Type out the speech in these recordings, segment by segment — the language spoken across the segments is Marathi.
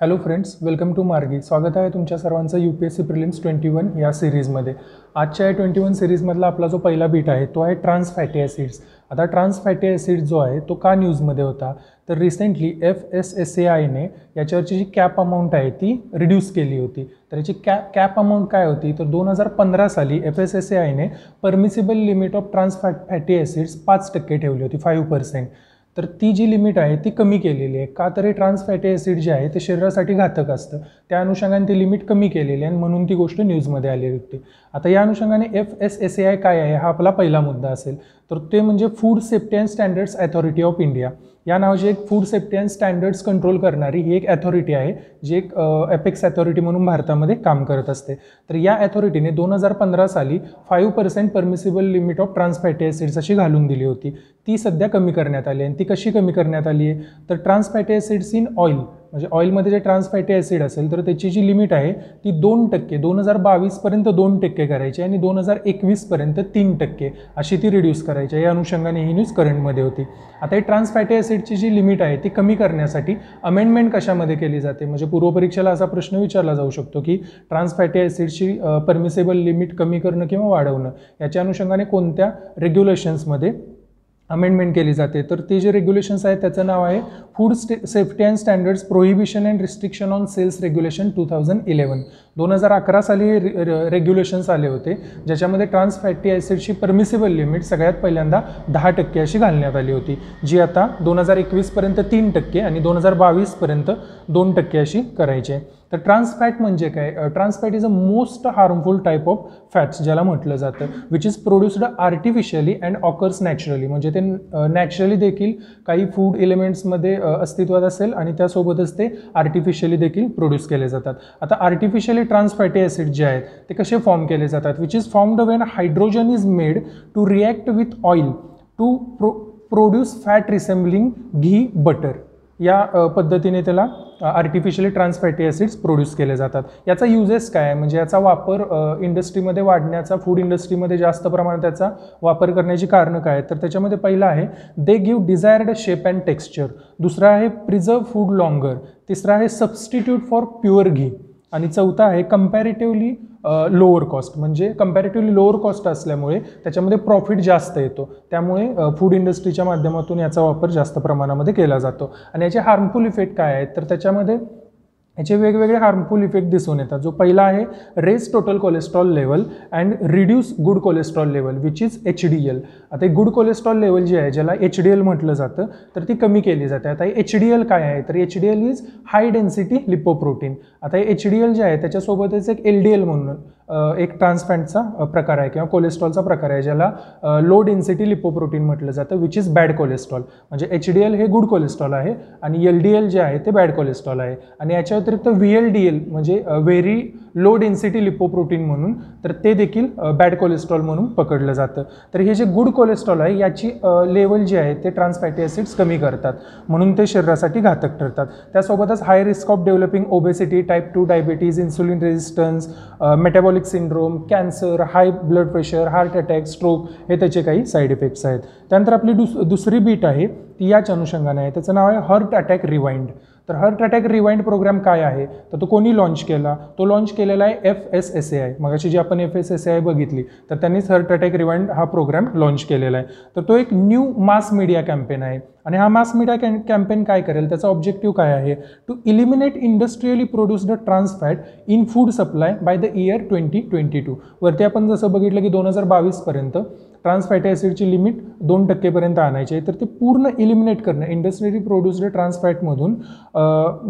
हॅलो फ्रेंड्स, वेलकम टू मार्गी. स्वागत आहे तुमच्या सर्वांचं UPSC प्रिलिम्स 21 या सिरीजमध्ये. आजच्या या 21 सिरीजमधला आपला जो पहिला बीट आहे तो आहे ट्रान्स फॅटी ॲसिड्स. आता ट्रान्स फॅटी ॲसिड जो आहे तो का न्यूजमध्ये होता, तर रिसेंटली FSSAIने याच्यावरची जी कॅप अमाऊंट आहे ती रिड्यूस केली होती. तर याची कॅप अमाऊंट काय होती, तर 2015 साली FSSAIने permissible limit of trans fatty acids 5% ठेवली होती, 5%. तर ती जी लिमिट आहे ती कमी केलेली आहे. का तर हे ट्रान्स फॅटी ॲसिड जे आहे ते शरीरासाठी घातक असतं, त्या अनुषंगाने ती लिमिट कमी केलेली आहे आणि म्हणून ती गोष्ट न्यूजमध्ये आलेली होती. आता या अनुषंगाने FSSAI काय आहे हा आपला पहिला मुद्दा असेल, तर ते म्हणजे food safety and standards authority of India. या नावाची एक food safety and standards control करणारी ही एक अथॉरिटी आहे, जी एक एपेक्स अथॉरिटी म्हणून भारतामध्ये काम करत असते. तर या अथॉरिटीने 2015 साली 5% permissible limit of trans fatty acids अशी घालून दिली होती. ती सध्या कमी करण्यात आली आहे. ती कशी कमी करण्यात आली आहे, तर trans fatty acids in oil, म्हणजे ऑइलमध्ये जे ट्रान्स फॅटी ॲसिड असेल तर त्याची जी लिमिट आहे ती 2%, 2022पर्यंत 2% करायची आणि 2021पर्यंत 3% अशी ती रिड्यूस करायची आहे. या अनुषंगाने ही न्यूज करंटमध्ये होती. आता ही ट्रान्स फॅटी ॲसिडची जी लिमिट आहे ती कमी करण्यासाठी अमेंडमेंट कशामध्ये केली जाते, म्हणजे पूर्वपरीक्षेला असा प्रश्न विचारला जाऊ शकतो की ट्रान्स फॅटी ॲसिडची परमिसेबल लिमिट कमी करणं किंवा वाढवणं याच्या अनुषंगाने कोणत्या रेग्युलेशन्समध्ये अमेंडमेंट केली जाते. तर ते जे रेग्युलेशन्स आहेत त्याचं नाव आहे food safety and standards prohibition and restriction on sales regulation 2011. 2011 साली रेग्युलेशन्स आले होते, ज्याच्यामध्ये ट्रान्स फॅटी ॲसिडची परमिसिबल लिमिट सगळ्यात पहिल्यांदा 10% अशी घालण्यात आली होती, जी आता 2021पर्यंत 3% आणि 2022पर्यंत 2% अशी करायची आहे. तर ट्रान्स फॅट म्हणजे काय, trans fat is a most harmful type of fats ज्याला म्हटलं जातं, which is produced artificially and occurs naturally. म्हणजे ते नॅचरली देखील काही फूड एलिमेंट्समध्ये अस्तित्वात असेल आणि त्यासोबतच ते आर्टिफिशियली देखील प्रोड्यूस केले जातात. आता आर्टिफिशियली ट्रान्स फॅटी ॲसिड जे आहेत ते कसे फॉर्म केले जातात, which is formed when hydrogen is made to react with oil to produce fat resembling ghee butter. या पद्धतीने त्याला artificially trans fatty acids produce केले जातात. याचा युजेस काय आहे, म्हणजे याचा वापर इंडस्ट्रीमध्ये वाढण्याचा, फूड इंडस्ट्रीमध्ये जास्त प्रमाणात त्याचा वापर करण्याची कारणं काय आहेत, तर त्याच्यामध्ये पहिलं आहे they give desired shape and texture, दुसरं आहे प्रिझर्व फूड लॉंगर, तिसरं आहे सबस्टिट्यूट फॉर प्युअर घी आणि चौथा आहे कंपॅरेटिव्हली लोअर कॉस्ट. म्हणजे कंपॅरेटिव्हली लोअर कॉस्ट असल्यामुळे त्याच्यामध्ये प्रॉफिट जास्त येतो, त्यामुळे फूड इंडस्ट्रीच्या माध्यमातून याचा वापर जास्त प्रमाणामध्ये केला जातो. आणि याचे हार्मफुल इफेक्ट काय आहेत, तर त्याच्यामध्ये याचे वेगवेगळे हार्मफुल इफेक्ट दिसून येतात. जो पहिला आहे raise total cholesterol level and reduce good cholesterol level which is HDL. आता गुड कोलेस्ट्रॉल लेवल जी आहे, ज्याला HDL म्हटलं जातं, तर ती कमी केली जाते. आता HDL काय आहे, तर HDL is high density lipoprotein. आता HDL जे आहे त्याच्यासोबतच एक LDL म्हणून एक ट्रान्सफॅटचा प्रकार आहे किंवा कोलेस्ट्रॉलचा प्रकार आहे, ज्याला लो डेन्सिटी लिपोप्रोटीन म्हटलं जातं, विच इज बॅड कोलेस्ट्रॉल. म्हणजे HDL हे गुड कोलेस्ट्रॉल आहे आणि LDL जे आहे ते बॅड कोलेस्ट्रॉल आहे. आणि याच्या व्यतिरिक्त VLDL म्हणजे व्हेरी लो डेन्सिटी लिपोप्रोटीन म्हणून, तर ते देखील बॅड कोलेस्ट्रॉल म्हणून पकडलं जातं. तर हे जे गुड कोलेस्ट्रॉल आहे याची लेवल जी आहे ते ट्रान्स फॅटी ॲसिड्स कमी करतात, म्हणून ते शरीरासाठी घातक ठरतात. त्यासोबतच high risk of developing obesity, type 2 diabetes, insulin resistance, metabolic syndrome, cancer, high blood pressure, heart attack, stroke हे त्याचे काही साईड इफेक्ट्स आहेत. त्यानंतर आपली दुसरी बीट आहे ती याच अनुषंगाने आहे, त्याचं नाव आहे हार्ट अटॅक रिवाइंड. तर हार्ट अटॅक रिवाइंड प्रोग्राम काय आहे, तर तो कोणी लॉन्च केला, तो लॉन्च केलेला आहे FSSAI. मगाशी जी आपण FSSAI बघितली तर त्यांनीच हार्ट अटॅक रिवाइंड हा प्रोग्राम लॉन्च केलेला आहे. तर तो एक न्यू मास मीडिया कॅम्पेन आहे आणि हा मास मीडिया कॅम्पेन काय करेल, त्याचा ऑब्जेक्टिव्ह काय आहे, to eliminate industrially produced trans fat in food supply by the year 2022. वरती आपण जसं बघितलं की 2022पर्यंत ट्रान्स फॅटी ॲसिडची लिमिट 2% आणायची आहे. तर ते पूर्ण इलिमिनेट करणं, इंडस्ट्रियली प्रोड्युस्ड ट्रान्स फॅटमधून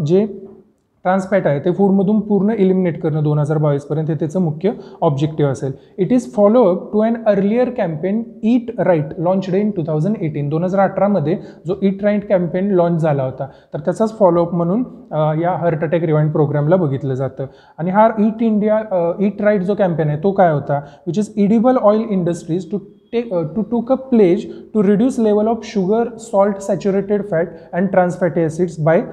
जे ट्रान्स फॅट आहे ते फूडमधून पूर्ण इलिमिनेट करणं 2022पर्यंत हे त्याचं मुख्य ऑब्जेक्टिव्ह असेल. It is follow up to an earlier campaign eat right launched in 2018. 2018मध्ये जो ईट राईट कॅम्पेन लॉन्च झाला होता, तर त्याचाच फॉलोअप म्हणून या हार्ट अटॅक रिवाइंड प्रोग्रामला बघितलं जातं. आणि हा ईट राईट जो कॅम्पेन आहे तो काय होता, which is edible oil industries to took a pledge to reduce level of sugar, salt, saturated fat and trans fatty acids by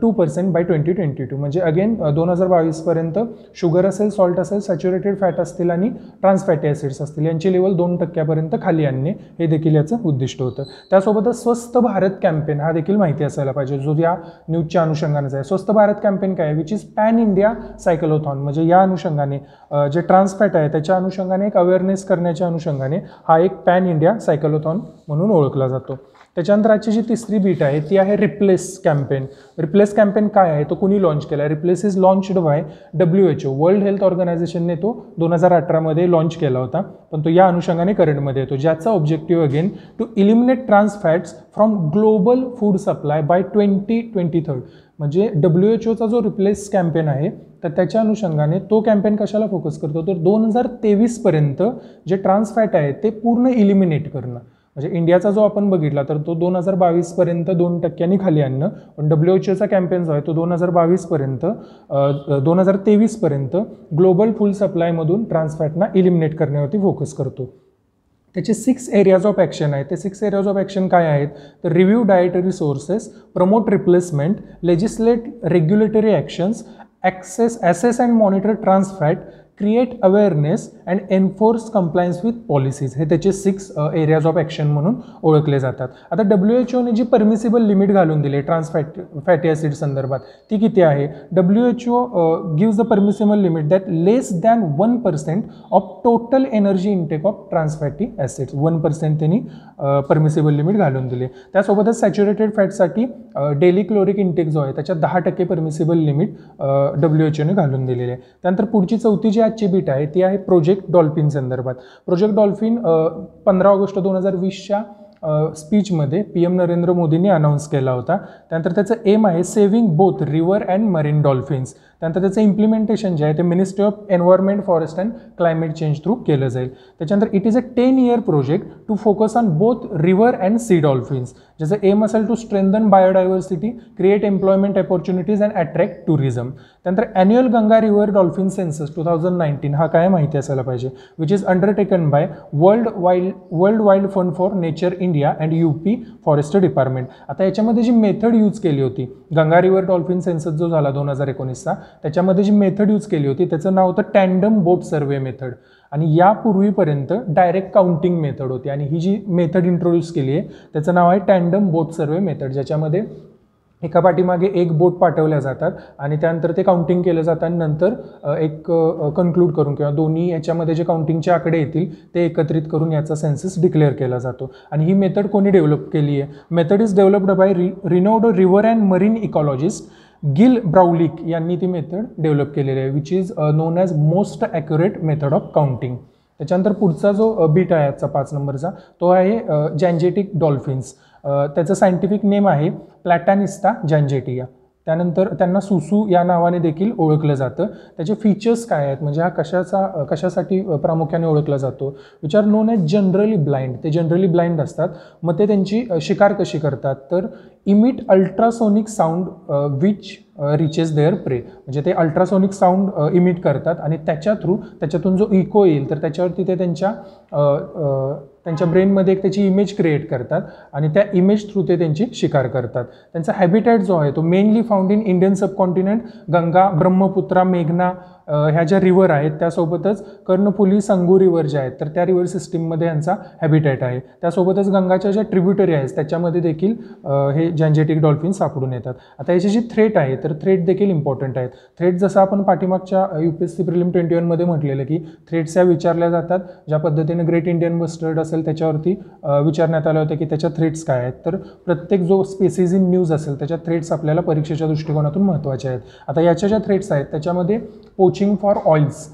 2% by 2022. म्हणजे अगेन 2022 पर्यंत शुगर असेल, सॉल्ट असेल, सॅच्युरेटेड फॅट असतील आणि ट्रान्स फॅटी ॲसिड्स असतील यांची लेवल 2% खाली आणणे हे देखील याचं उद्दिष्ट होतं. त्यासोबतच स्वस्थ भारत कॅम्पेन हा देखील माहिती असायला पाहिजे, जो या न्यूजच्या अनुषंगानेच आहे. स्वस्थ भारत कॅम्पेन काय आहे, which is pan India cyclothon. म्हणजे या अनुषंगाने जे ट्रान्स फॅट आहे त्याच्या अनुषंगाने एक अवेअरनेस करण्याच्या अनुषंगाने हा एक पॅन इंडिया सायक्लोथॉन म्हणून ओळखला जातो. त्याच्यानंतर आजची जी तिसरी बीट आहे ती आहे रिप्लेस कॅम्पेन. रिप्लेस कॅम्पेन काय आहे, तो कुणी लॉन्च केला आहे? Replace is launched by WHO, world health ऑर्गनायझेशनने तो 2018 मध्ये लॉन्च केला होता, पण तो या अनुषंगाने करंटमध्ये येतो, ज्याचा objective again to eliminate trans fats from global food supply by 2023. म्हणजे WHO जो रिप्लेस कॅम्पेन आहे तर त्याच्या अनुषंगाने तो कॅम्पेन कशाला फोकस करतो, तर 2023 पर्यंत जे ट्रान्स फॅट आहे ते पूर्ण इलिमिनेट करणं. म्हणजे इंडियाचा जो आपण बघितला तर तो 2022 पर्यंत 2% खाली आणणं, पण WHOचा कॅम्पेन जो आहे तो 2022 पर्यंत 2023 पर्यंत ग्लोबल फूड सप्लायमधून ट्रान्स फॅटना इलिमिनेट करण्यावरती फोकस करतो. त्याचे 6 एरियाज ऑफ ॲक्शन आहेत. ते 6 एरियाज ऑफ ॲक्शन काय आहेत, तर review dietary sources, promote replacement, legislate regulatory actions, assess and monitor trans fat, create awareness and enforce compliance with policies. हे त्याचे 6 एरियाज ऑफ ॲक्शन म्हणून ओळखले जातात. आता WHOने जी परमिसिबल लिमिट घालून दिली ट्रान्स फॅटी ॲसिड संदर्भात ती किती आहे? WHO gives the permissible limit that less than 1% of total energy intake of trans fatty acids. 1% त्यांनी परमिसिबल लिमिट घालून दिली. त्यासोबतच सॅच्युरेटेड फॅटसाठी डेली क्लोरिक इनटेक जो आहे त्याच्यात 10% परमिसिबल लिमिट WHOने घालून दिलेली आहे. त्यानंतर पुढची चौथी जी आजची बीट आहे ती आहे प्रोजेक्ट डॉल्फिन संदर्भात. प्रोजेक्ट डॉल्फिन 15 ऑगस्ट 2020च्या स्पीचमध्ये PM नरेंद्र मोदींनी अनाऊन्स केला होता. त्यानंतर त्याचं एम आहे saving both river and marine dolphins. त्यानंतर त्याचं इम्प्लिमेंटेशन जे आहे ते ministry of environment, forest and climate change through केलं जाईल. त्याच्यानंतर it is a 10 year project to focus on both river and sea dolphins. ज्याचं एम असेल to strengthen biodiversity, create employment opportunities and attract tourism. त्यानंतर annual Ganga river dolphin census 2019 हा काय माहिती असायला पाहिजे, which is undertaken by world wild fund for nature India and UP forest department. आता याच्यामध्ये जी मेथड यूज केली होती गंगा रिव्हर डॉल्फिन सेन्सस जो झाला 2019चा, त्याच्यामध्ये जी मेथड यूज केली होती त्याचं नाव होतं टँडम बोट सर्वे मेथड. आणि यापूर्वीपर्यंत डायरेक्ट काउंटिंग मेथड होती आणि ही जी मेथड इंट्रोड्यूस केली आहे त्याचं नाव आहे टँडम बोट सर्वे मेथड, ज्याच्यामध्ये एका पाठीमागे एक बोट पाठवल्या जातात आणि त्यानंतर ते काउंटिंग केलं जातं आणि नंतर एक कन्क्लूड करून किंवा दोन्ही याच्यामध्ये जे काउंटिंगचे आकडे येतील ते एकत्रित करून याचा सेन्सस डिक्लेअर केला जातो. आणि ही मेथड कोणी डेव्हलप केली आहे? Method is developed by renowned river and marine ecologist Gill Braulik यांनी ती मेथड डेव्हलप केलेली आहे, which is known as most accurate method of counting. त्याच्यानंतर पुढचा जो बीट आहे आजचा 5 नंबरचा तो आहे जॅन्जेटिक डॉल्फिन्स. त्याचं सायंटिफिक नेम आहे प्लॅटानिस्टा जॅन्जेटिया. त्यानंतर त्यांना सुसू या नावाने देखील ओळखलं जातं. त्याचे फीचर्स काय आहेत, म्हणजे हा कशासाठी प्रामुख्याने ओळखला जातो? Which are known as generally blind. ते जनरली ब्लाइंड असतात. मग ते त्यांची शिकार कशी करतात, तर emit ultrasonic sound which reaches their prey. म्हणजे ते अल्ट्रासोनिक साऊंड इमिट करतात आणि त्याच्यातून जो इको येईल तर त्याच्यावरती ते त्यांच्या ब्रेनमध्ये एक त्याची इमेज क्रिएट करतात आणि त्या इमेज थ्रू ते त्यांची शिकार करतात. त्यांचा हॅबिटॅट जो आहे तो mainly found in Indian subcontinent, Ganga, Brahmaputra, मेघना ह्या ज्या रिव्हर आहेत त्यासोबतच कर्णफुली, संगू रिव्हर ज्या आहेत तर त्या रिव्हर सिस्टीममध्ये यांचा हॅबिटॅट आहे. त्यासोबतच गंगाच्या ज्या ट्रिब्युटरी आहेत त्याच्यामध्ये देखील हे जॅन्जेटिक डॉल्फिन सापडून येतात. आता याची जी थ्रेट आहे तर थ्रेट देखील इम्पॉर्टंट आहेत. थ्रेट जसं आपण पाठीमागच्या UPSC प्रिलिम 21 मध्ये म्हटलेलं की थ्रेट्स या विचारल्या जातात. ज्या पद्धतीने ग्रेट इंडियन बस्टर्ड असेल त्याच्यावरती विचारण्यात आलं होतं की त्याच्या थ्रेट्स काय आहेत. तर प्रत्येक जो स्पेसिस इन न्यूज असेल त्याच्या थ्रेट्स आपल्याला परीक्षेच्या दृष्टिकोनातून महत्त्वाचे आहेत. आता याच्या ज्या थ्रेट्स आहेत त्याच्यामध्ये पोचिंग फॉर ऑइल्स,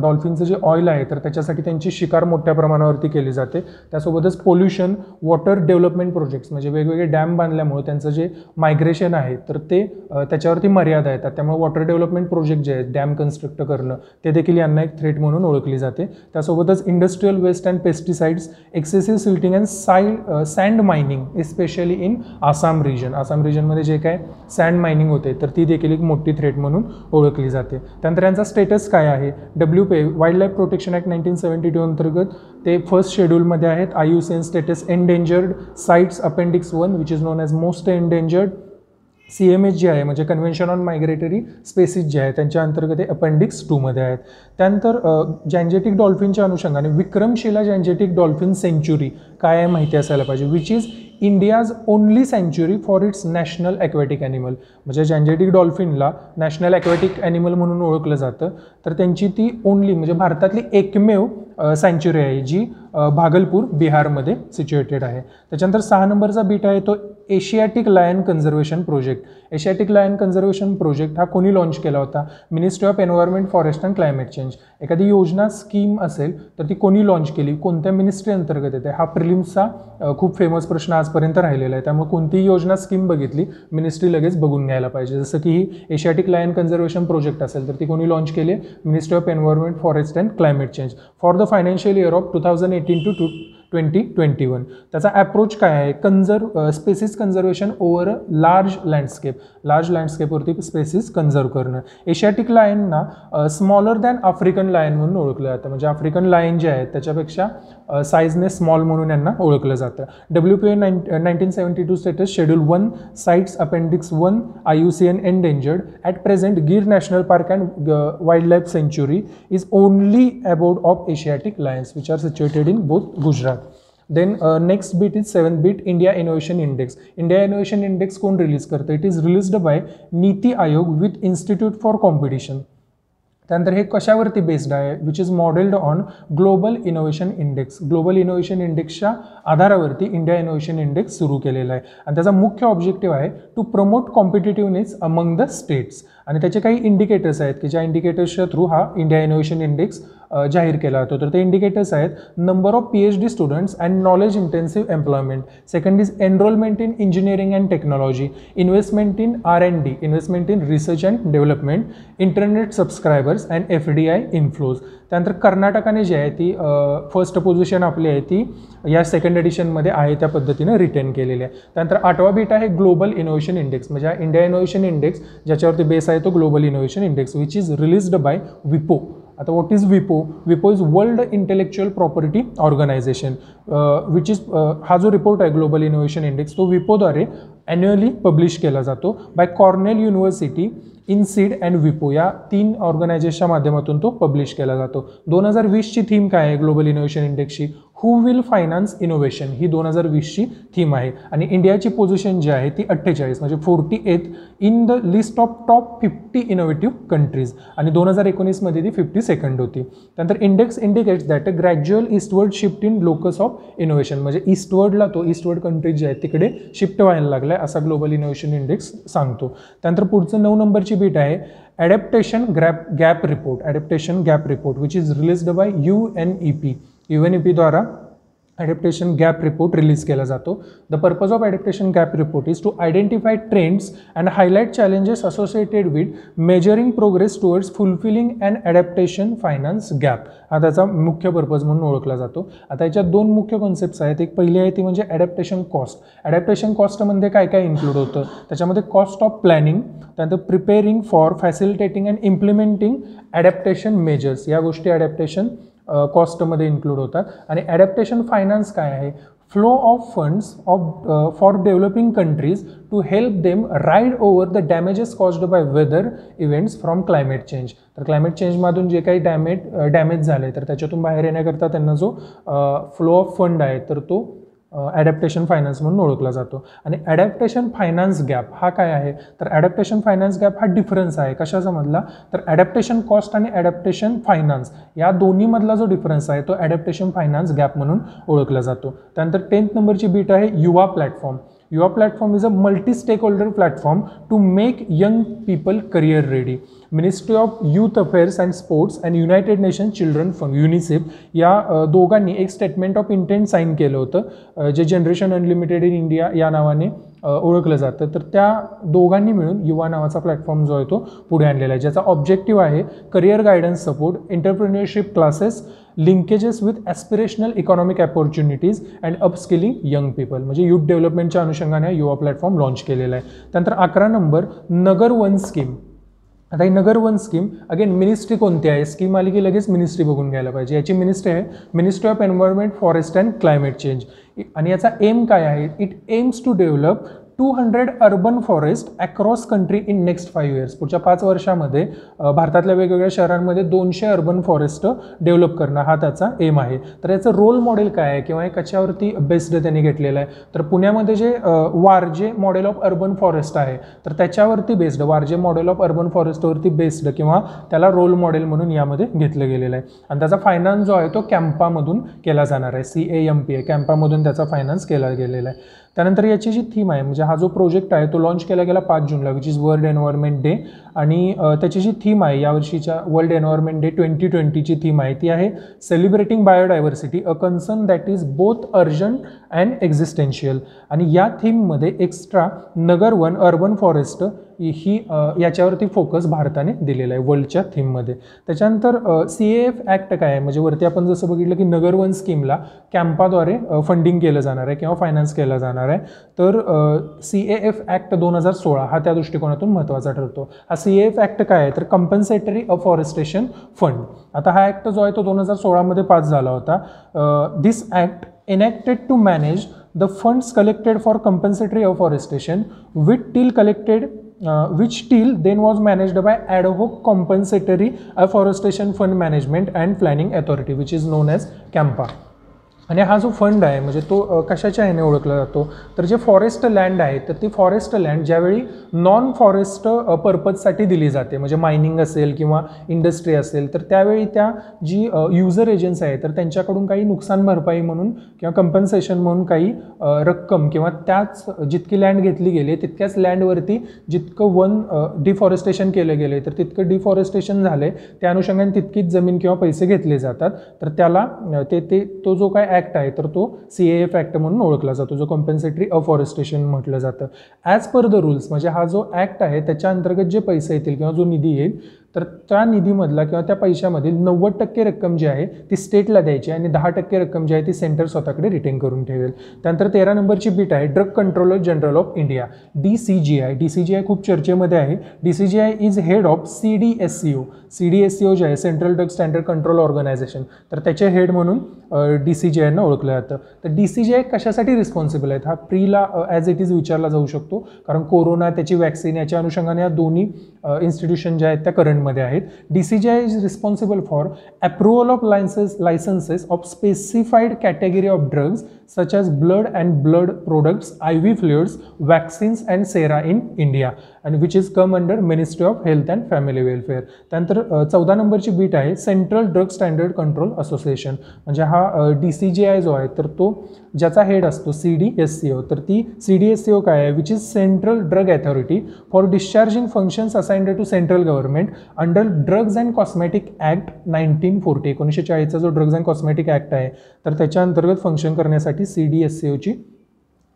डॉल्फिनचं जे ऑइल आहे तर त्याच्यासाठी त्यांची शिकार मोठ्या प्रमाणावरती केली जाते. त्यासोबतच पोल्युशन, वॉटर डेव्हलपमेंट प्रोजेक्ट्स म्हणजे वेगवेगळे डॅम बांधल्यामुळे त्यांचं जे मायग्रेशन आहे तर ते त्याच्यावरती मर्यादा येतात. त्यामुळे वॉटर डेव्हलपमेंट प्रोजेक्ट जे आहेत डॅम कन्स्ट्रक्ट करणं ते देखील यांना एक थ्रेट म्हणून ओळखली जाते. त्यासोबतच industrial waste and pesticides, excessive silting and sand mining especially in Assam region. Assam रिजनमध्ये जे काय सँड मायनिंग होते तर ती देखील एक मोठी थ्रेट म्हणून ओळखली जाते. त्यानंतर यांचा स्टेटस काय आहे? WPA wild life protection act 1972 अंतर्गत ते फर्स्ट शेड्यूलमध्ये आहेत. IUCN status endangered sites appendix 1 which is known as most endangered. CMS जे आहे म्हणजे कन्व्हेन्शन ऑन मायग्रेटरी स्पेसिस जे आहे त्यांच्या अंतर्गत अपेंडिक्स 2 मध्ये आहेत. त्यानंतर जॅन्जेटिक डॉल्फिनच्या अनुषंगाने विक्रमशिला जॅन्जेटिक डॉल्फिन सेंच्युरी काय आहे माहिती असायला पाहिजे. विच इज इंडियाज ओनली सँच्युरी for its national aquatic animal. म्हणजे जॅन्जेटिक डॉल्फिनला नॅशनल ॲक्वॅटिक ॲनिमल म्हणून ओळखलं जातं. तर त्यांची ती ओनली म्हणजे भारतातली एकमेव सँच्युरी आहे जी भागलपूर बिहारमध्ये सिच्युएटेड आहे. त्याच्यानंतर 6 नंबरचा बीट आहे तो Asiatic lion conservation project. Asiatic lion conservation project हा कोणी लॉन्च केला होता. Ministry of environment forest and climate change. एखादी योजना स्कीम असेल तर ती कोणी लॉन्च केली, कोणत्या मिनिस्ट्री अंतर्गत येते, हा प्रिलिम्सचा खूप फेमस प्रश्न आजपर्यंत राहिलेला आहे. त्यामुळे कोणतीही योजना स्कीम बघितली मिनिस्ट्री लगेच बघून घ्यायला पाहिजे. जसं की ही एशियाटिक लायन कन्झर्वेशन प्रोजेक्ट असेल तर ती कोणी लॉन्च केली, ministry of environment forest and climate change for the financial year of 2018 to 2021. त्याचा अप्रोच काय आहे, स्पेसिस कन्झर्वेशन ओव्हर लार्ज लँडस्केपवरती स्पेसिस कन्झर्व करणं. एशियाटिक लायनना स्मॉलर दॅन आफ्रिकन लायन म्हणून ओळखलं जातं. म्हणजे आफ्रिकन लायन जे आहेत त्याच्यापेक्षा साईजने स्मॉल म्हणून यांना ओळखलं जातं. WPA 1972 status schedule 1 sites appendix 1 IUCN endangered. At present Gir national park and wild life sanctuary is only about of Asiatic lions which are situated in both Gujarat. Then next bit is 7th bit India Innovation Index. India Innovation Index कोण रिलीज करतं. It is released by NITI Aayog with institute for competition. त्यानंतर हे कशावरती बेस्ड आहे, which is modelled on global innovation index. Global innovation इंडेक्सच्या आधारावरती इंडिया इनोव्हेशन इंडेक्स सुरू केलेला आहे. आणि त्याचा मुख्य ऑब्जेक्टिव्ह आहे to promote competitiveness among the states. आणि त्याचे काही इंडिकेटर्स आहेत की ज्या इंडिकेटर्सच्या थ्रू हा इंडिया इनोव्हेशन इंडेक्स जाहीर केला जातो. तर ते इंडिकेटर्स आहेत number of PhD students and knowledge intensive employment. Second is enrolment in engineering and technology, investment in R&D, investment in research and development, internet subscribers and FDI inflows. त्यानंतर कर्नाटकाने जी आहे ती फर्स्ट पोझिशन आपली आहे ती या सेकंड एडिशनमध्ये आहे त्या पद्धतीनं रिटेन केलेली आहे. त्यानंतर 8वा बीट आहे ग्लोबल इनोव्हेशन इंडेक्स. म्हणजे इंडिया इनोव्हेशन इंडेक्स ज्याच्यावरती बेस आहे तो global innovation index which is released by विपो. आता व्हॉट इज विपो? विपो is world intellectual property organisation which is हा जो रिपोर्ट आहे ग्लोबल इनोव्हेशन इंडेक्स तो विपोद्वारे ॲन्युअली पब्लिश केला जातो by Cornell university, INSEAD and विपो या 3 ऑर्गनायझेशनच्या माध्यमातून तो पब्लिश केला जातो. 2020ची थीम काय आहे ग्लोबल इनोव्हेशन इंडेक्सची? हू विल फायनान्स इनोव्हेशन ही 2020ची थीम आहे. आणि इंडियाची पोझिशन जी आहे ती 48 म्हणजे 48th in the list of top 50 innovative countries. आणि 2019मध्ये ती 52nd होती. त्यानंतर index indicates that a gradual eastward shift in locus of innovation. म्हणजे ईस्टवर्ड कंट्रीज जे आहेत तिकडे शिफ्ट व्हायला लागला आहे असा ग्लोबल इनोव्हेशन इंडेक्स सांगतो. त्यानंतर पुढचं 9 नंबरची बीट आहे adaptation gap report which is released by UNEP द्वारा ॲडॅप्टेशन गॅप रिपोर्ट रिलीज केला जातो. The purpose of adaptation gap report is to identify trends and highlight challenges associated with measuring progress towards fulfilling and adaptation finance gap. हा त्याचा मुख्य पर्पज म्हणून ओळखला जातो. आता याच्यात 2 मुख्य कॉन्सेप्ट्स आहेत. एक पहिली आहे ती म्हणजे ॲडॅप्टेशन कॉस्ट. ॲडॅप्टेशन कॉस्टमध्ये काय काय इन्क्लूड होतं त्याच्यामध्ये कॉस्ट ऑफ प्लॅनिंग, त्यानंतर preparing for facilitating and implementing adaptation measures या गोष्टी ॲडॅप्टेशन कॉस्टमध्ये इन्क्लूड होतात. आणि ॲडॅप्टेशन फायनान्स काय आहे? Flow of funds for developing countries to help them ride over the damages caused by weather events from climate change. तर क्लायमेट चेंजमधून जे काही डॅमेज झाले तर त्याच्यातून बाहेर येण्याकरता त्यांना जो फ्लो ऑफ फंड आहे तर तो ॲडॅप्टेशन फायनान्स म्हणून ओळखला जातो. आणि ॲडॅप्टेशन फायनान्स गॅप हा काय आहे? तर ॲडॅप्टेशन फायनान्स गॅप हा डिफरन्स आहे कशाचा मधला? तर ॲडॅप्टेशन कॉस्ट आणि ॲडॅप्टेशन फायनान्स या दोन्हीमधला जो डिफरन्स आहे तो ॲडॅप्टेशन फायनान्स गॅप म्हणून ओळखला जातो. त्यानंतर 10th नंबरची बीट आहे Yuva platform. Yuva platform is a multi stakeholder platform to make young people career ready. Ministry of youth affairs and sports and united nation children fund UNICEF या दोघांनी एक स्टेटमेंट ऑफ इंटेंट साईन केलं होतं जे जनरेशन अनलिमिटेड इन इंडिया या नावाने ओळखलं जातं. तर त्या दोघांनी मिळून युवा नावाचा प्लॅटफॉर्म जो आहे तो पुढे आणलेला आहे ज्याचा ऑब्जेक्टिव्ह आहे career guidance support, entrepreneurship classes, linkages with aspirational economic opportunities and upskilling young people. म्हणजे युथ डेव्हलपमेंटच्या अनुषंगाने युवा प्लॅटफॉर्म लॉन्च केलेला आहे. त्यानंतर 11 नंबर नगर वन स्कीम. आता ही नगर वन स्कीम अगेन मिनिस्ट्री कोणती आहे, स्कीम आली की लगेच मिनिस्ट्री बघून घ्यायला पाहिजे. याची मिनिस्ट्री आहे ministry of environment forest and climate change. आणि याचा एम काय आहे, it aims to develop 200 urban forest across country in next 5 years. पुढच्या 5 वर्षामध्ये भारतातल्या वेगवेगळ्या शहरांमध्ये 200 अर्बन फॉरेस्ट डेव्हलप करणं हा त्याचा एम आहे. तर याचं रोल मॉडेल काय आहे किंवा हे कशावरती बेस्ड त्यांनी घेतलेलं आहे, तर पुण्यामध्ये जे Warje model of urban forest आहे तर त्याच्यावरती based, Warje model of urban फॉरेस्टवरती बेस्ड किंवा त्याला रोल मॉडेल म्हणून यामध्ये घेतलं गेलेलं आहे. आणि त्याचा फायनान्स जो आहे तो कॅम्पामधून केला जाणार आहे, CAMPA कॅम्पामधून त्याचा फायनान्स केला गेलेला आहे. त्यानंतर याची जी थीम आहे म्हणजे हा जो प्रोजेक्ट आहे तो लॉन्च केला गेला 5 जूनला which is world environment day. आणि त्याची जी थीम आहे यावर्षीच्या वर्ल्ड एन्व्हायरमेंट डे 2020ची थीम आहे ती आहे celebrating biodiversity, a concern that is both urgent and existential. आणि या थीममध्ये एक्स्ट्रा नगर वन अर्बन फॉरेस्ट ही याच्यावरती फोकस भारताने दिलेला आहे वर्ल्डच्या थीममध्ये. त्याच्यानंतर CAF ॲक्ट काय आहे, म्हणजे वरती आपण जसं बघितलं की नगर वन स्कीमला कॅम्पाद्वारे फंडिंग केलं जाणार आहे किंवा फायनान्स केला जाणार आहे. तर CAF ॲक्ट 2016 हा त्या दृष्टिकोनातून महत्त्वाचा ठरतो. हा CAF ॲक्ट काय आहे तर कंपन्सेटरी अफॉरेस्टेशन फंड. आता हा ॲक्ट जो आहे तो 2016मध्ये पास झाला होता. दिस act enacted to manage the funds collected for compensatory afforestation which till then was managed by ad hoc compensatory afforestation fund management and planning authority which is known as CAMPA. आणि हा जो फंड आहे म्हणजे तो कशाच्या ह्याने ओळखला जातो तर जे फॉरेस्ट लँड आहे तर ती फॉरेस्ट लँड ज्यावेळी नॉन फॉरेस्ट पर्पजसाठी दिली जाते म्हणजे मायनिंग असेल किंवा इंडस्ट्री असेल तर त्यावेळी त्या जी युजर एजन्सी आहे तर त्यांच्याकडून काही नुकसान भरपाई म्हणून किंवा कंपन्सेशन म्हणून काही रक्कम किंवा त्याच जितकी लँड घेतली गेली तितक्याच लँडवरती जितकं वन डिफॉरेस्टेशन केलं गेलं तर तितकं डिफॉरेस्टेशन झालं त्या अनुषंगाने तितकीच जमीन किंवा पैसे घेतले जातात. तर त्याला तो जो काय ॲक्ट आहे तर तो CAF ॲक्ट म्हणून ओळखला जातो जो कंपेन्सेटरी अफॉरेस्टेशन म्हटलं जातं. ॲज पर द रूल्स म्हणजे हा जो ॲक्ट आहे त्याच्या अंतर्गत जे पैसे येतील किंवा जो निधी येईल तर त्या निधीमधला किंवा त्या पैशामधील 90% रक्कम जी आहे ती स्टेटला द्यायची आणि 10% रक्कम जी आहे ती सेंटर स्वतःकडे रिटेन करून ठेवेल. त्यानंतर 13 नंबरची बीट आहे drug controller general of India DCGI खूप चर्चेमध्ये आहे. DCGI is head of CDSCO जे आहे central drug standard control organisation तर त्याचे हेड म्हणून DCGI ना ओळखलं जातं. तर DCGI कशासाठी रिस्पॉन्सिबल आहेत हा प्रीला ॲज इट इज विचारला जाऊ शकतो कारण कोरोना त्याची वॅक्सिन याच्या अनुषंगाने या दोन्ही इन्स्टिट्यूशन ज्या आहेत त्या करंटमध्ये आहेत. DCGI is responsible for approval of licences of specified category of drugs such as blood and blood products, IV fluids, vaccines and sera in India and which is come under Ministry of Health and Family Welfare. त्यानंतर 14 नंबरची बीट आहे central drug standard control association म्हणजे हा DCGI जो आहे तर तो ज्याचा हेड असतो CDSCO तर ती CDSCO काय आहे which is central drug authority for discharging functions assigned to central government under drugs and cosmetic act 1940 1940चा जो ड्रग्ज अँड कॉस्मेटिक ॲक्ट आहे तर त्याच्या अंतर्गत फंक्शन करण्यासाठी CDSCOची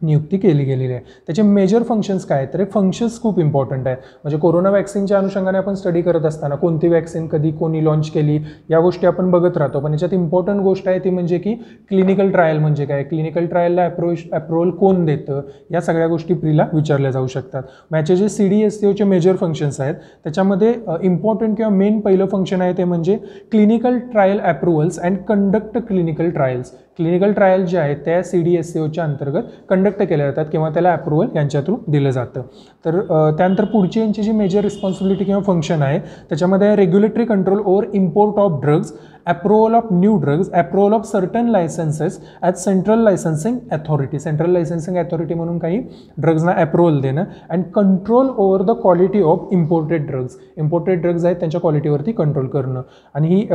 नियुक्ती केली गेलेली आहे. त्याचे मेजर फंक्शन्स काय तर हे फंक्शन्स खूप इम्पॉर्टंट आहे म्हणजे कोरोना वॅक्सिनच्या अनुषंगाने आपण स्टडी करत असताना कोणती वॅक्सिन कधी कोणी लॉन्च केली या गोष्टी आपण बघत राहतो पण याच्यात इम्पॉर्टंट गोष्ट आहे ती म्हणजे की क्लिनिकल ट्रायल म्हणजे काय, क्लिनिकल ट्रायलला अप्रुव्हल कोण देतं या सगळ्या गोष्टी प्रीला विचारल्या जाऊ शकतात. याचे जे CDSCOचे मेजर फंक्शन्स आहेत त्याच्यामध्ये इम्पॉर्टंट किंवा मेन पहिलं फंक्शन आहे ते म्हणजे clinical trial approvals and conduct clinical trials. Clinical trial जे आहेत त्या CDSCOच्या अंतर्गत कंडक्ट केल्या जातात किंवा त्याला अप्रुव्हल यांच्या थ्रू दिलं जातं. तर त्यानंतर पुढची यांची जी मेजर रिस्पॉन्सिबिलिटी किंवा फंक्शन आहे त्याच्यामध्ये regulatory control over import of drugs, approval of new drugs, approval of certain licences as central licensing authority. Central licensing authority म्हणून काही ड्रग्जना अप्रुव्हल देणं and control over the quality of imported drugs. Imported drugs आहेत त्यांच्या क्वालिटीवरती कंट्रोल करणं. आणि ही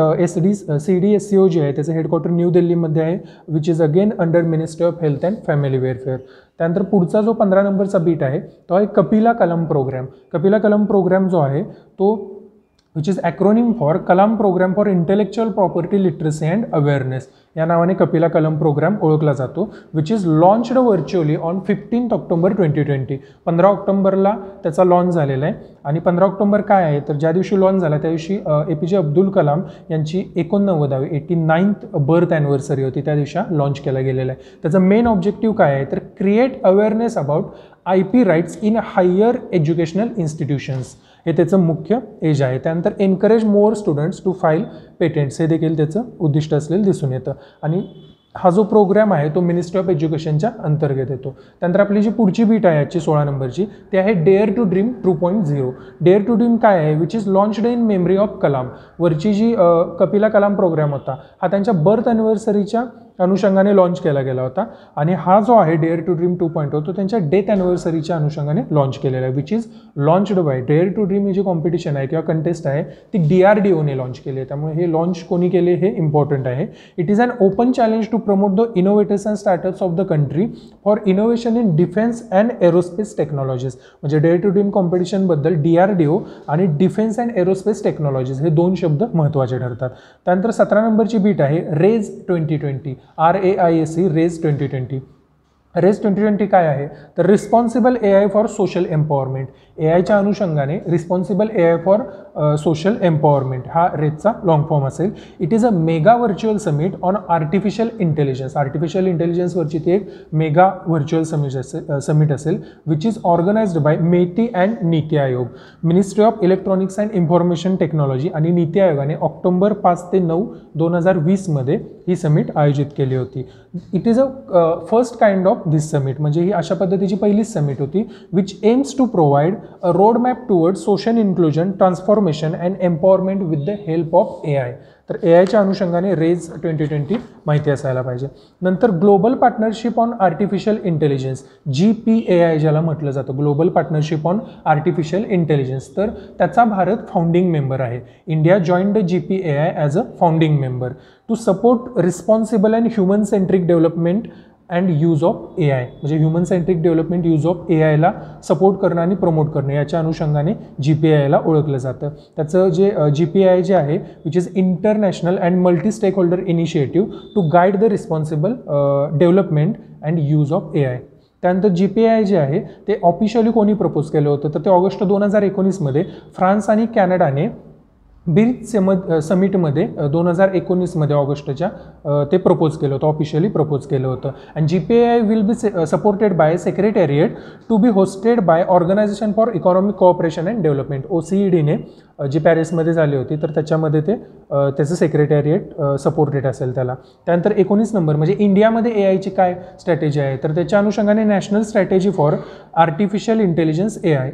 CDSCO जी आहे त्याचं हेडक्वार्टर न्यू दिल्लीमध्ये आहे which is again under ministry of health and family welfare. त्यानंतर पुढचा जो 15 नंबरचा बीट आहे तो आहे कपिला कलम प्रोग्राम. कपिला कलम प्रोग्राम जो आहे तो which is acronym for Kalam program for intellectual property literacy and awareness या नावाने कपिला कलम प्रोग्राम ओळखला जातो which is launched virtually on 15 October 2020. 15 ऑक्टोबरला त्याचा लॉन्च झालेला आहे. आणि 15 ऑक्टोबर काय आहे तर ज्या दिवशी लॉन्च झाला त्या दिवशी APJ अब्दुल कलाम यांची 89th बर्थ ॲनिव्हर्सरी होती त्या दिवशी लॉन्च केला गेलेला आहे. त्याचं मेन ऑब्जेक्टिव्ह काय आहे तर create awareness about IP rights in higher educational institutions. हे त्याचं मुख्य एज आहे. त्यानंतर encourage more students to file patents, हे देखील त्याचं उद्दिष्ट असलेलं दिसून येतं. आणि हा जो प्रोग्राम आहे तो मिनिस्ट्री ऑफ एज्युकेशनच्या अंतर्गत येतो. त्यानंतर आपली जी पुढची बीट आहे याची 16 नंबरची, ते आहे dare to dream 2.0. Dare to dream काय आहे, which is launched in memory of Kalam. वरची जी कपिला कलाम प्रोग्राम होता हा त्यांच्या बर्थ ॲनिव्हर्सरीच्या अनुषंगाने लॉन्च केला गेला होता. आणि हा जो आहे डेअर टू ड्रीम 2.0 तो त्यांच्या डेथ ॲनिव्हर्सरीच्या अनुषंगाने लॉन्च केलेला आहे, which is launched by. Dare to dream ही जी कॉम्पिटिशन आहे किंवा कंटेस्ट आहे ती DRDOने लॉन्च केली आहे. त्यामुळे हे लॉन्च कोणी केले हे इम्पॉर्टंट आहे. It is an open challenge to promote the innovators and startups of the country for innovation in defence and aerospace technologies. म्हणजे डेअर टू ड्रीम कॉम्पिटिशनबद्दल DRDO आणि डिफेन्स अँड एरोस्पेस टेक्नॉलॉजीज हे 2 शब्द महत्त्वाचे ठरतात. त्यानंतर 17 नंबरची बीट आहे रेज 2020. RAISE raise 2020. रेज 2020 काय आहे तर responsible AI for social empowerment. AIच्या अनुषंगाने responsible AI for social empowerment हा रेजचा लॉंग फॉर्म असेल. It is a mega virtual summit on artificial intelligence. Artificial इंटेलिजन्सवरची ती एक मेगा व्हर्च्युअल समिट असेल which is organised by MeitY and NITI Aayog. Ministry of electronics and information technology आणि नीती आयोगाने ऑक्टोबर 5 ते 9, 2020 मध्ये ही समिट आयोजित केली होती. It is a first kind of this summit. म्हणजे ही अशा पद्धतीची पहिलीच समिट होती which aims to provide a road map towards social inclusion, transformation and empowerment with the help of AI. तर AIच्या अनुषंगाने रेज 2020 माहिती असायला पाहिजे. नंतर global partnership on artificial intelligence, GPAI ज्याला म्हटलं जातं, global partnership on artificial intelligence. तर त्याचा भारत फाउंडिंग मेंबर आहे. India joined the GPAI as a founding member to support responsible and human centric development and use of AI. म्हणजे human centric development use of AIला सपोर्ट करणं आणि प्रमोट करणं याच्या अनुषंगाने GPAIला ओळखलं जातं. त्याचं जे GPAI जे आहे which is international and multi stakeholder initiative to guide the responsible development and use of AI. त्यानंतर GPAI जे आहे ते ऑफिशियली कोणी प्रपोज केलं होतं तर ते ऑगस्ट 2019 मध्ये फ्रान्स आणि कॅनडाने बिल समिटमध्ये 2019 मध्ये ऑगस्टच्या ते प्रपोज केलं होतं, ऑफिशियली प्रपोज केलं होतं. And GPAI will be supported by secretariat to be hosted by organisation for economic cooperation and development. OCEDने जी पॅरिसमध्ये झाली होती तर त्याच्यामध्ये ते त्याचं सेक्रेटेरिएट सपोर्टेड असेल त्याला. त्यानंतर 19 नंबर म्हणजे इंडियामध्ये AIची काय स्ट्रॅटेजी आहे तर त्याच्या अनुषंगाने national strategy for artificial intelligence AI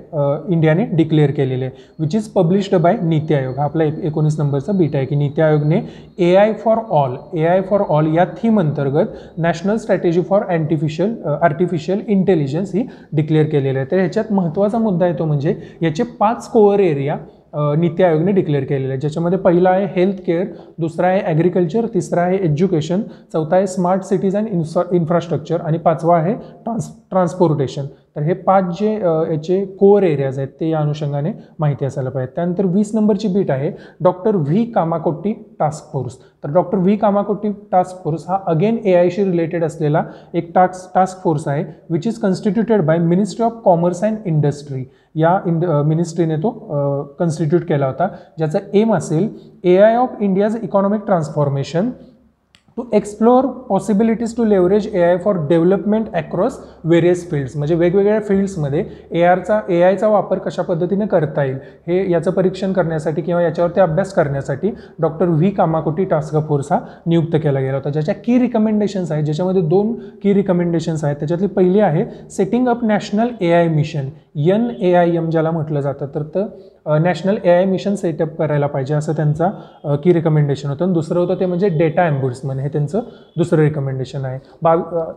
इंडियाने डिक्लेअर केलेले आहे which is published by NITI आयोग. हा आपला 19 नंबरचा बीट आहे की नीती आयोगने AI फॉर ऑल या थीम अंतर्गत national strategy for artificial intelligence he declare केलेली आहे. तर ह्याच्यात महत्त्वाचा मुद्दा आहे तो म्हणजे याचे 5 कोअर एरिया नीती आयोगने डिक्लेअर केलेलं आहे, ज्याच्यामध्ये पहिला आहे हेल्थ केअर, दुसरा आहे ॲग्रिकल्चर, तिसरा आहे एज्युकेशन, चौथा आहे स्मार्ट सिटीज अँड इन्फ्रास्ट्रक्चर आणि 5वा आहे ट्रान्सपोर्टेशन. तर हे 5 जे याचे कोअर एरियाज आहेत ते या अनुषंगाने माहिती असायला पाहिजे. त्यानंतर 20 नंबरची बीट आहे doctor V Kamakoti task force. तर doctor V Kamakoti task force हा अगेन AIशी रिलेटेड असलेला एक टास्क फोर्स आहे which is constituted by ministry of commerce and industry. या मिनिस्ट्रीने तो कन्स्टिट्यूट केला होता, ज्याचा एम असेल AI of India's economic transformation to explore possibilities to leverage AI for development across various fields. म्हणजे वेगवेगळ्या फील्ड्समध्ये AIचा वापर कशा पद्धतीने करता येईल हे याचं परीक्षण करण्यासाठी किंवा याच्यावरती अभ्यास करण्यासाठी doctor V Kamakoti task force हा नियुक्त केला गेला होता. ज्याच्या की रिकमेंडेशन्स आहेत, ज्याच्यामध्ये 2 की रिकमेंडेशन्स आहेत. त्याच्यातली पहिली आहे setting up national AI mission, NAIM ज्याला म्हटलं जातं. तर नॅशनल AI मिशन सेटअप करायला पाहिजे असं त्यांचा की रिकमेंडेशन होतं. आणि दुसरं होतं ते म्हणजे डेटा एम्बुड्समन, हे त्यांचं दुसरं रिकमेंडेशन आहे.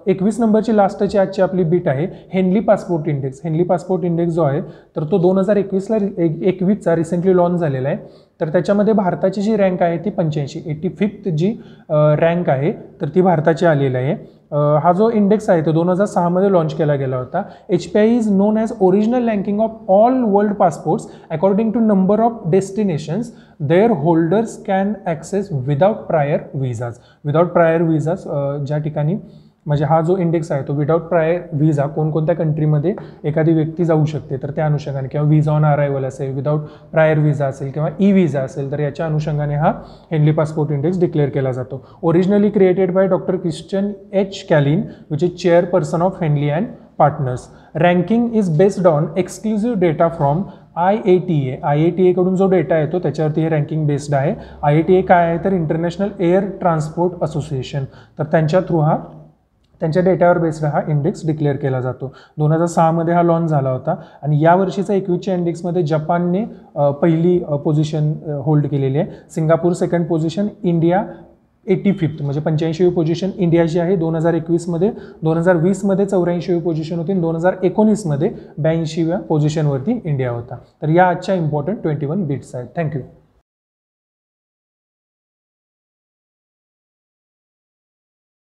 21 नंबरची लास्टची आजची आपली बीट आहे Henley passport index. Henley passport index जो आहे तर तो 2021चा रिसेंटली लॉन्च झालेला आहे. तर त्याच्यामध्ये भारताची जी रँक आहे ती 85 जी रँक आहे तर ती भारताची आलेली आहे. हा जो इंडेक्स आहे तो 2006 मध्ये लॉन्च केला गेला होता. HPI is known as original ranking of all world passports according to number of destinations their holders can access without prior visas. ज्या ठिकाणी म्हणजे हा जो इंडेक्स आहे तो विदाउट प्रायर व्हिजा कोणकोणत्या कंट्रीमध्ये एखादी व्यक्ती जाऊ शकते तर त्या अनुषंगाने, किंवा व्हिजा ऑन अरायवल असेल, विदाउट प्रायर व्हिजा असेल किंवा व्हिजा असेल तर याच्या अनुषंगाने हा हेनली पासपोर्ट इंडेक्स डिक्लेअर केला जातो. Originally created by doctor Christian H. Kaelin which is chairperson of Henley and partners. Ranking is based on exclusive data from IATA कडून जो डेटा येतो त्याच्यावरती हे रँकिंग बेस्ड आहे. IATA काय आहे तर इंटरनॅशनल एअर ट्रान्सपोर्ट असोसिएशन, तर त्यांच्या थ्रू त्यांच्या डेटावर बेस्ड हा इंडेक्स डिक्लेअर केला जातो. 2006 हा लॉन्च झाला होता आणि या वर्षीचा 21च्या इंडेक्समध्ये जपानने पहिली पोझिशन होल्ड केलेली आहे. Singapore second position, India 85th म्हणजे 85वी पोझिशन इंडियाची आहे 2021मध्ये. 2020मध्ये 84वी पोझिशन होती आणि 2019मध्ये 82व्या पोझिशनवरती इंडिया होता. तर या आजच्या इम्पॉर्टंट 21 बिट्स आहेत. थँक्यू.